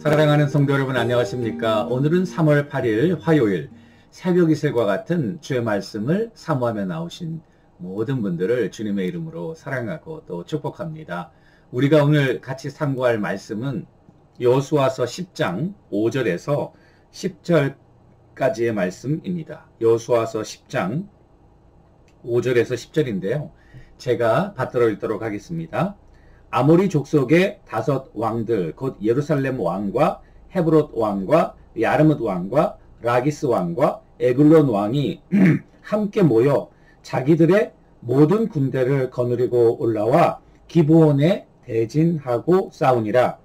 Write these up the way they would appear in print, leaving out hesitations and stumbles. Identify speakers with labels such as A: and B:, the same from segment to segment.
A: 사랑하는 성도 여러분 안녕하십니까? 오늘은 3월 8일 화요일 새벽 이슬과 같은 주의 말씀을 사모하며 나오신 모든 분들을 주님의 이름으로 사랑하고 또 축복합니다. 우리가 오늘 같이 상고할 말씀은 여호수아서 10장 5절에서 10절까지의 말씀입니다. 여호수아서 10장 5절에서 10절인데요. 제가 받들어 읽도록 하겠습니다. 아모리 족속의 5 왕들 곧 예루살렘 왕과 헤브롯 왕과 야르뭇 왕과 라기스 왕과 에글론 왕이 함께 모여 자기들의 모든 군대를 거느리고 올라와 기브온에 대진하고 싸우니라.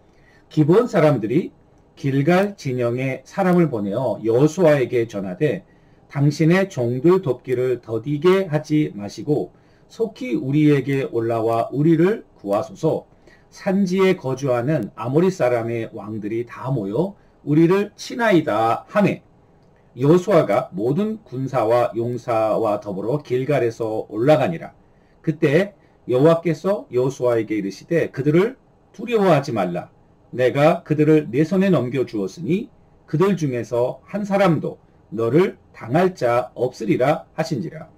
A: 기브온 사람들이 길갈 진영에 사람을 보내어 여호수아에게 전하되 당신의 종들 돕기를 더디게 하지 마시고 속히 우리에게 올라와 우리를 구하소서. 산지에 거주하는 아모리 사람의 왕들이 다 모여 우리를 치나이다 하매 여호수아가 모든 군사와 용사와 더불어 길갈에서 올라가니라. 그때 여호와께서 여호수아에게 이르시되 그들을 두려워하지 말라. 내가 그들을 내 손에 넘겨주었으니 그들 중에서 한 사람도 너를 당할 자 없으리라 하신지라.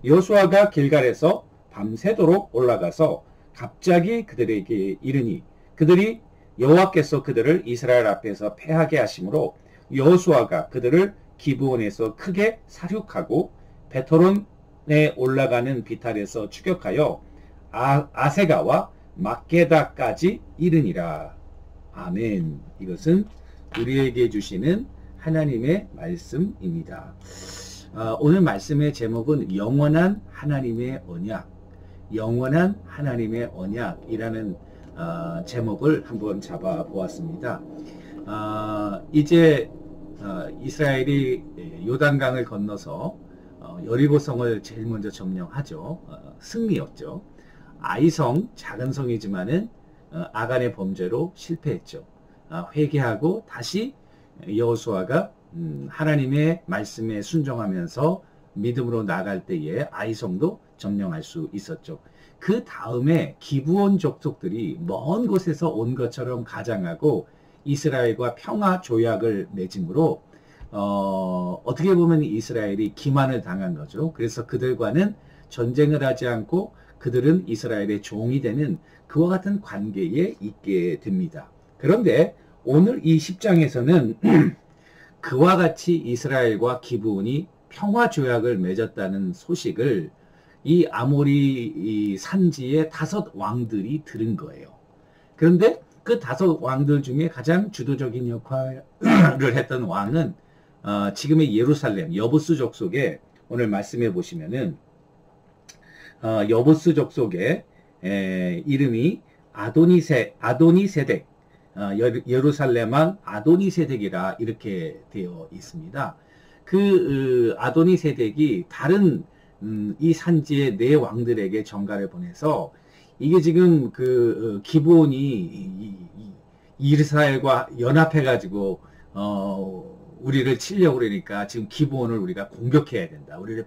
A: 여호수아가 길갈에서 밤새도록 올라가서 갑자기 그들에게 이르니 그들이 여호와께서 그들을 이스라엘 앞에서 패하게 하심으로 여호수아가 그들을 기브온에서 크게 사륙하고 베토론에 올라가는 비탈에서 추격하여 아세가와 막게다까지 이르니라. 아멘. 이것은 우리에게 주시는 하나님의 말씀입니다. 오늘 말씀의 제목은 영원한 하나님의 언약, 영원한 하나님의 언약이라는 제목을 한번 잡아 보았습니다. 이제 이스라엘이 요단강을 건너서 여리고성을 제일 먼저 점령하죠. 승리였죠. 아이성, 작은 성이지만은 아간의 범죄로 실패했죠. 회개하고 다시 여호수아가 하나님의 말씀에 순종하면서 믿음으로 나갈 때에 아이성도 점령할 수 있었죠. 그 다음에 기브온 족속들이 먼 곳에서 온 것처럼 가장하고 이스라엘과 평화 조약을 맺음으로 어떻게 보면 이스라엘이 기만을 당한 거죠. 그래서 그들과는 전쟁을 하지 않고 그들은 이스라엘의 종이 되는 그와 같은 관계에 있게 됩니다. 그런데 오늘 이 10장에서는 그와 같이 이스라엘과 기브온이 평화 조약을 맺었다는 소식을 이 아모리 산지의 5 왕들이 들은 거예요. 그런데 그 5 왕들 중에 가장 주도적인 역할을 했던 왕은 지금의 예루살렘 여부스 족속에 오늘 말씀해 보시면은 여부스 족속의 이름이 아도니세덱, 예루살렘 왕 아도니세덱이라 이렇게 되어 있습니다. 그 아도니세덱이 다른 이 산지의 4 왕들에게 전가를 보내서 이게 지금 그 기브온이 이스라엘과 연합해가지고 우리를 치려고 그러니까 지금 기브온을 우리가 공격해야 된다. 우리를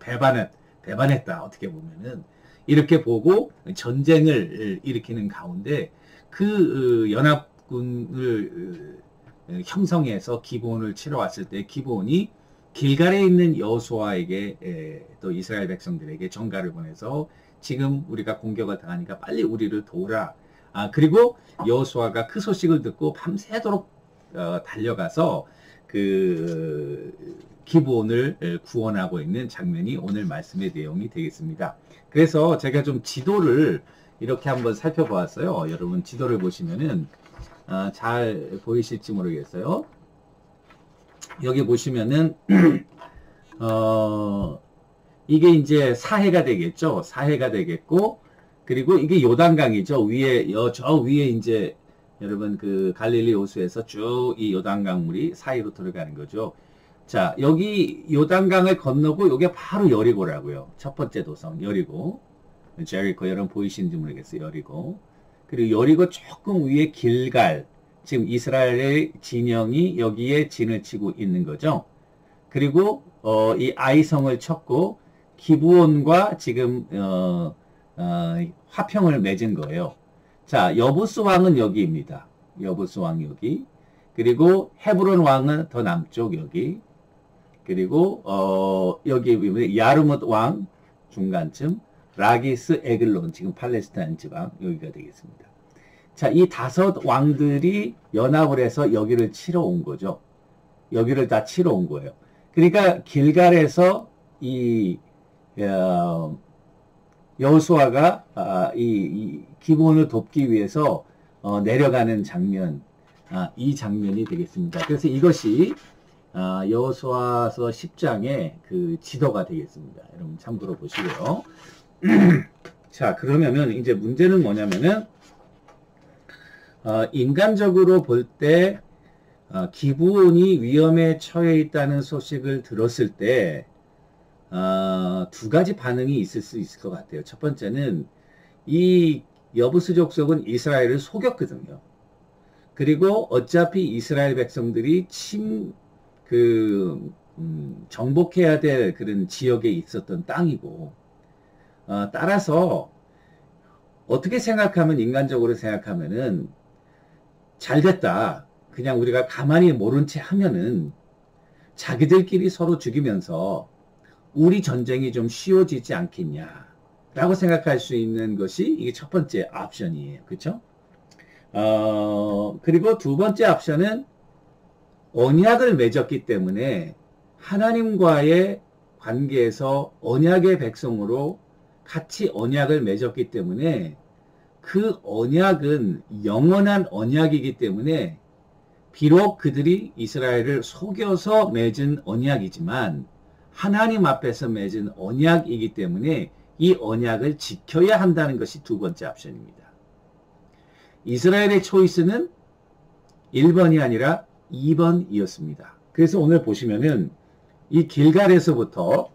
A: 배반했다. 어떻게 보면은 이렇게 보고 전쟁을 일으키는 가운데 그 연합군을 형성해서 기브온을 치러 왔을 때 기브온이 길갈에 있는 여호수아에게 또 이스라엘 백성들에게 전가를 보내서 지금 우리가 공격을 당하니까 빨리 우리를 도우라. 그리고 여호수아가 그 소식을 듣고 밤새도록 달려가서 그 기브온을 구원하고 있는 장면이 오늘 말씀의 내용이 되겠습니다. 그래서 제가 좀 지도를 이렇게 한번 살펴보았어요. 여러분 지도를 보시면은 잘 보이실지 모르겠어요. 여기 보시면은 이게 이제 사해가 되겠죠. 사해가 되겠고 그리고 이게 요단강이죠. 위에 저 위에 이제 여러분 그 갈릴리 호수에서 쭉 이 요단강물이 사이로 들어가는 거죠. 자, 여기 요단강을 건너고 이게 바로 여리고라고요. 첫 번째 도성 여리고. 제리코 여러분 보이시는지 모르겠어요. 여리고. 그리고 여리고 조금 위에 길갈. 지금 이스라엘의 진영이 여기에 진을 치고 있는 거죠. 그리고 이 아이성을 쳤고 기브온과 지금 화평을 맺은 거예요. 자, 여부스 왕은 여기입니다. 여부스 왕 여기. 그리고 헤브론 왕은 더 남쪽 여기. 그리고 여기 보면 야르뭇 왕 중간쯤, 라기스 에글론 지금 팔레스타인 지방 여기가 되겠습니다. 자, 이 5 왕들이 연합을 해서 여기를 치러 온 거죠. 여기를 다 치러 온 거예요. 그러니까 길갈에서 이 여호수아가 이 기브온을 돕기 위해서 내려가는 장면, 이 장면이 되겠습니다. 그래서 이것이 여호수아서 10장의 그 지도가 되겠습니다. 여러분 참고로 보시고요. 자, 그러면은 이제 문제는 뭐냐면은 인간적으로 볼 때 기브온이 위험에 처해 있다는 소식을 들었을 때 2가지 반응이 있을 수 있을 것 같아요. 첫 번째는 이 여부스 족속은 이스라엘을 속였거든요. 그리고 어차피 이스라엘 백성들이 정복해야 될 그런 지역에 있었던 땅이고, 따라서 어떻게 생각하면, 인간적으로 생각하면은 잘 됐다. 그냥 우리가 가만히 모른 채 하면은 자기들끼리 서로 죽이면서 우리 전쟁이 좀 쉬워지지 않겠냐 라고 생각할 수 있는 것이 이게 첫 번째 옵션이에요. 그렇죠? 그리고 두 번째 옵션은 언약을 맺었기 때문에 하나님과의 관계에서 언약의 백성으로 같이 언약을 맺었기 때문에 그 언약은 영원한 언약이기 때문에 비록 그들이 이스라엘을 속여서 맺은 언약이지만 하나님 앞에서 맺은 언약이기 때문에 이 언약을 지켜야 한다는 것이 두 번째 옵션입니다. 이스라엘의 초이스는 1번이 아니라 2번이었습니다. 그래서 오늘 보시면은 이 길갈에서부터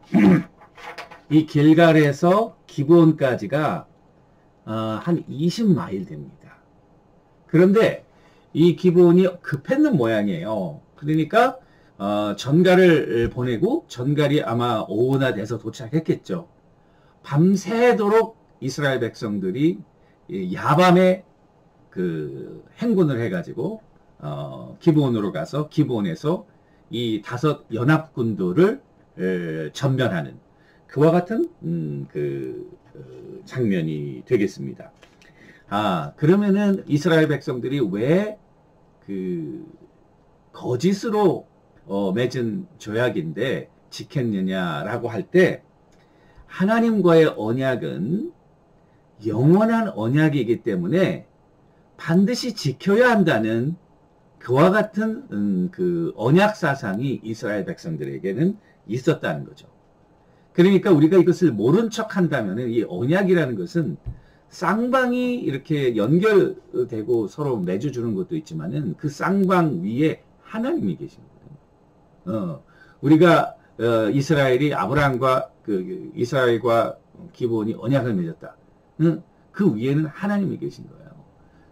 A: 이 길갈에서 기브온까지가 한 20마일 됩니다. 그런데 이 기브온이 급했는 모양이에요. 그러니까 전갈을 보내고 전갈이 아마 오후나 돼서 도착했겠죠. 밤새도록 이스라엘 백성들이 야밤에 그 행군을 해가지고 기브온으로 가서 기브온에서 이 5 연합군들을 전면하는 그와 같은 장면이 되겠습니다. 그러면은 이스라엘 백성들이 왜 그 거짓으로 맺은 조약인데 지켰느냐라고 할 때, 하나님과의 언약은 영원한 언약이기 때문에 반드시 지켜야 한다는 그와 같은 그 언약 사상이 이스라엘 백성들에게는 있었다는 거죠. 그러니까 우리가 이것을 모른 척 한다면 이 언약이라는 것은 쌍방이 이렇게 연결되고 서로 맺어주는 것도 있지만은 그 쌍방 위에 하나님이 계신 거예요. 우리가 이스라엘이 아브라함과 이스라엘과 기브온이 언약을 맺었다. 그 위에는 하나님이 계신 거예요.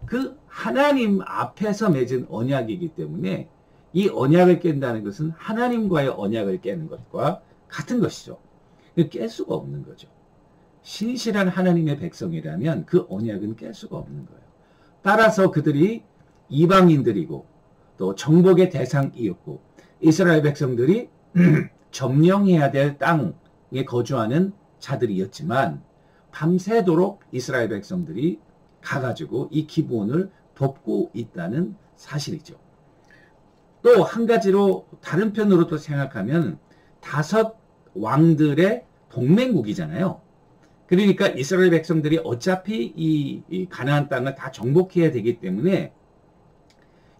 A: 그 하나님 앞에서 맺은 언약이기 때문에 이 언약을 깬다는 것은 하나님과의 언약을 깨는 것과 같은 것이죠. 깰 수가 없는 거죠. 신실한 하나님의 백성이라면 그 언약은 깰 수가 없는 거예요. 따라서 그들이 이방인들이고 또 정복의 대상이었고 이스라엘 백성들이 점령해야 될 땅에 거주하는 자들이었지만 밤새도록 이스라엘 백성들이 가가지고 이 기브온을 돕고 있다는 사실이죠. 또 한 가지로 다른 편으로도 생각하면 5 왕들의 동맹국이잖아요. 그러니까 이스라엘 백성들이 어차피 이 가나안 땅을 다 정복해야 되기 때문에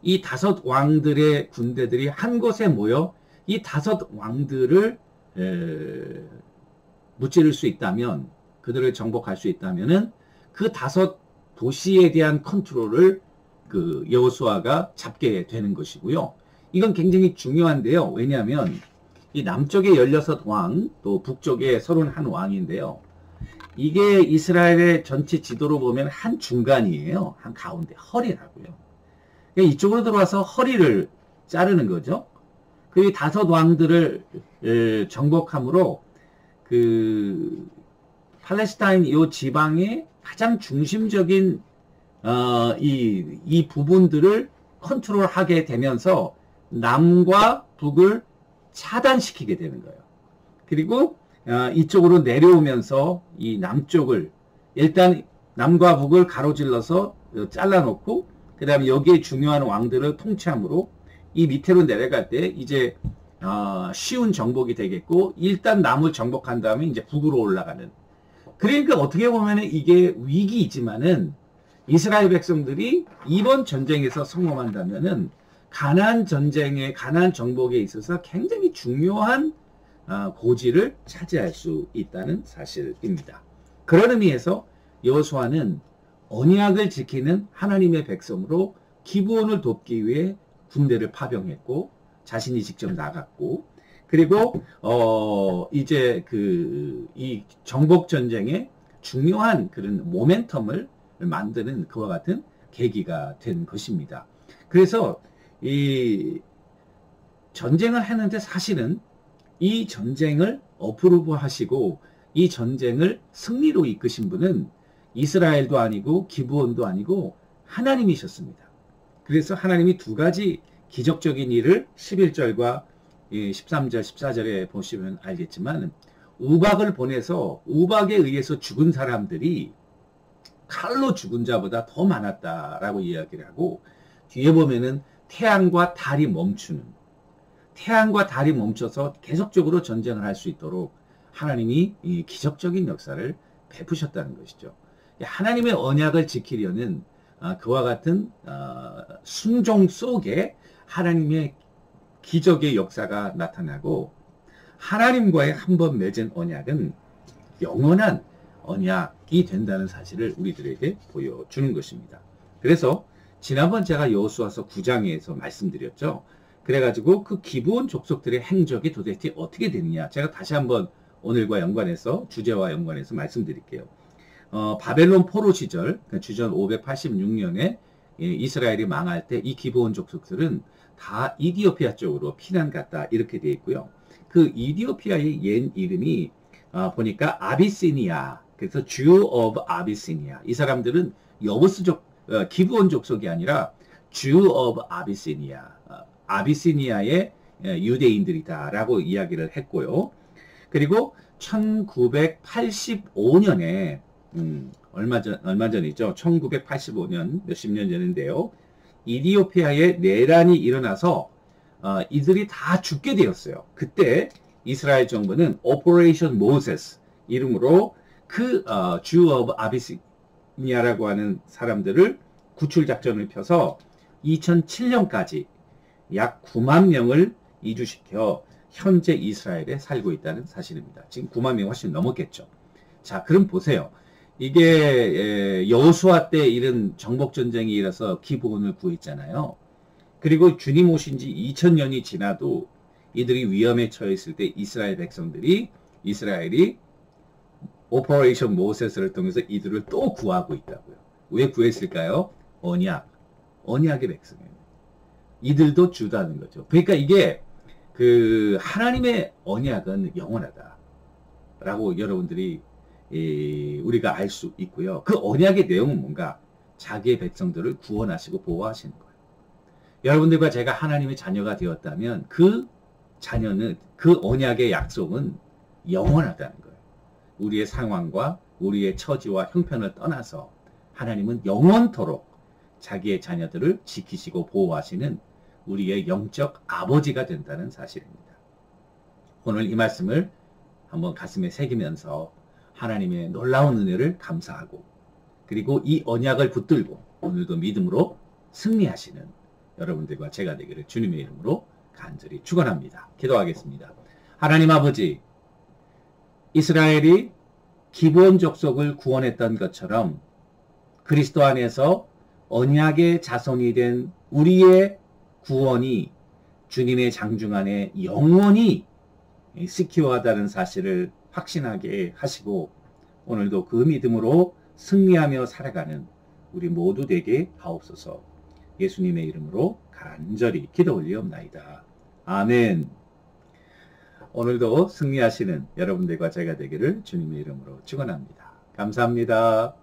A: 이 5 왕들의 군대들이 한 곳에 모여 이 5 왕들을 무찌를 수 있다면, 그들을 정복할 수 있다면은 그 5 도시에 대한 컨트롤을 그 여호수아가 잡게 되는 것이고요. 이건 굉장히 중요한데요. 왜냐하면 이 남쪽에 16왕, 또 북쪽에 31왕인데요. 이게 이스라엘의 전체 지도로 보면 한 중간이에요. 한 가운데, 허리라고요. 그러니까 이쪽으로 들어와서 허리를 자르는 거죠. 그 5 왕들을 정복함으로 그 팔레스타인 이 지방의 가장 중심적인 이 부분들을 컨트롤하게 되면서 남과 북을 차단시키게 되는 거예요. 그리고 이쪽으로 내려오면서 이 남쪽을 일단 남과 북을 가로질러서 잘라놓고 그 다음에 여기에 중요한 왕들을 통치함으로 이 밑으로 내려갈 때 이제 쉬운 정복이 되겠고 일단 남을 정복한 다음에 이제 북으로 올라가는. 그러니까 어떻게 보면 이게 위기이지만은 이스라엘 백성들이 이번 전쟁에서 성공한다면은 가나안 전쟁의 가나안 정복에 있어서 굉장히 중요한 고지를 차지할 수 있다는 사실입니다. 그런 의미에서 여호수아는 언약을 지키는 하나님의 백성으로 기브온을 돕기 위해 군대를 파병했고 자신이 직접 나갔고 그리고 이제 이 정복 전쟁의 중요한 그런 모멘텀을 만드는 그와 같은 계기가 된 것입니다. 그래서 이 전쟁을 했는데 사실은 이 전쟁을 어프로브 하시고 이 전쟁을 승리로 이끄신 분은 이스라엘도 아니고 기브온도 아니고 하나님이셨습니다. 그래서 하나님이 두 가지 기적적인 일을 11절과 13절, 14절에 보시면 알겠지만 우박을 보내서 우박에 의해서 죽은 사람들이 칼로 죽은 자보다 더 많았다라고 이야기를 하고 뒤에 보면은 태양과 달이 멈춰서 계속적으로 전쟁을 할 수 있도록 하나님이 이 기적적인 역사를 베푸셨다는 것이죠. 하나님의 언약을 지키려는 그와 같은 순종 속에 하나님의 기적의 역사가 나타나고 하나님과의 한 번 맺은 언약은 영원한 언약이 된다는 사실을 우리들에게 보여주는 것입니다. 그래서 지난번 제가 여호수아서 9장에서 말씀드렸죠. 그래가지고 그 기브온 족속들의 행적이 도대체 어떻게 되느냐. 제가 다시 한번 오늘과 연관해서 주제와 연관해서 말씀드릴게요. 바벨론 포로 시절 그러니까 주전 586년에 이스라엘이 망할 때 이 기브온 족속들은 다 이디오피아 쪽으로 피난 갔다 이렇게 되어 있고요. 그 이디오피아의 옛 이름이 보니까 아비시니아 그래서 Jew of Abyssinia 이 사람들은 여부스족 기브온 족속이 아니라 Jew of Abyssinia 아비시니아의 유대인들이다라고 이야기를 했고요. 그리고 1985년에 얼마 전이죠. 1985년 몇십 년 전인데요. 이디오피아에 내란이 일어나서 이들이 다 죽게 되었어요. 그때 이스라엘 정부는 오퍼레이션 모세스 이름으로 그 Jew of Abyssinia라고 하는 사람들을 구출 작전을 펴서 2007년까지 약 9만 명을 이주시켜 현재 이스라엘에 살고 있다는 사실입니다. 지금 9만 명이 훨씬 넘었겠죠. 자, 그럼 보세요. 이게 여호수아 때 이런 정복전쟁이 일어서 기브온을 구했잖아요. 그리고 주님 오신 지 2000년이 지나도 이들이 위험에 처했을 때 이스라엘이 오퍼레이션 모세스를 통해서 이들을 또 구하고 있다고요. 왜 구했을까요? 언약의 백성이에요. 이들도 주다는 거죠. 그러니까 이게 하나님의 언약은 영원하다라고 여러분들이 우리가 알 수 있고요. 그 언약의 내용은 뭔가 자기의 백성들을 구원하시고 보호하시는 거예요. 여러분들과 제가 하나님의 자녀가 되었다면 그 자녀는 그 언약의 약속은 영원하다는 거예요. 우리의 상황과 우리의 처지와 형편을 떠나서 하나님은 영원토록 자기의 자녀들을 지키시고 보호하시는 우리의 영적 아버지가 된다는 사실입니다. 오늘 이 말씀을 한번 가슴에 새기면서 하나님의 놀라운 은혜를 감사하고 그리고 이 언약을 붙들고 오늘도 믿음으로 승리하시는 여러분들과 제가 되기를 주님의 이름으로 간절히 축원합니다. 기도하겠습니다. 하나님 아버지, 이스라엘이 기브온 족속을 구원했던 것처럼 그리스도 안에서 언약의 자손이 된 우리의 구원이 주님의 장중 안에 영원히 시큐어하다는 사실을 확신하게 하시고 오늘도 그 믿음으로 승리하며 살아가는 우리 모두 되게 하옵소서. 예수님의 이름으로 간절히 기도 올리옵나이다. 아멘. 오늘도 승리하시는 여러분들과 제가 되기를 주님의 이름으로 축원합니다. 감사합니다.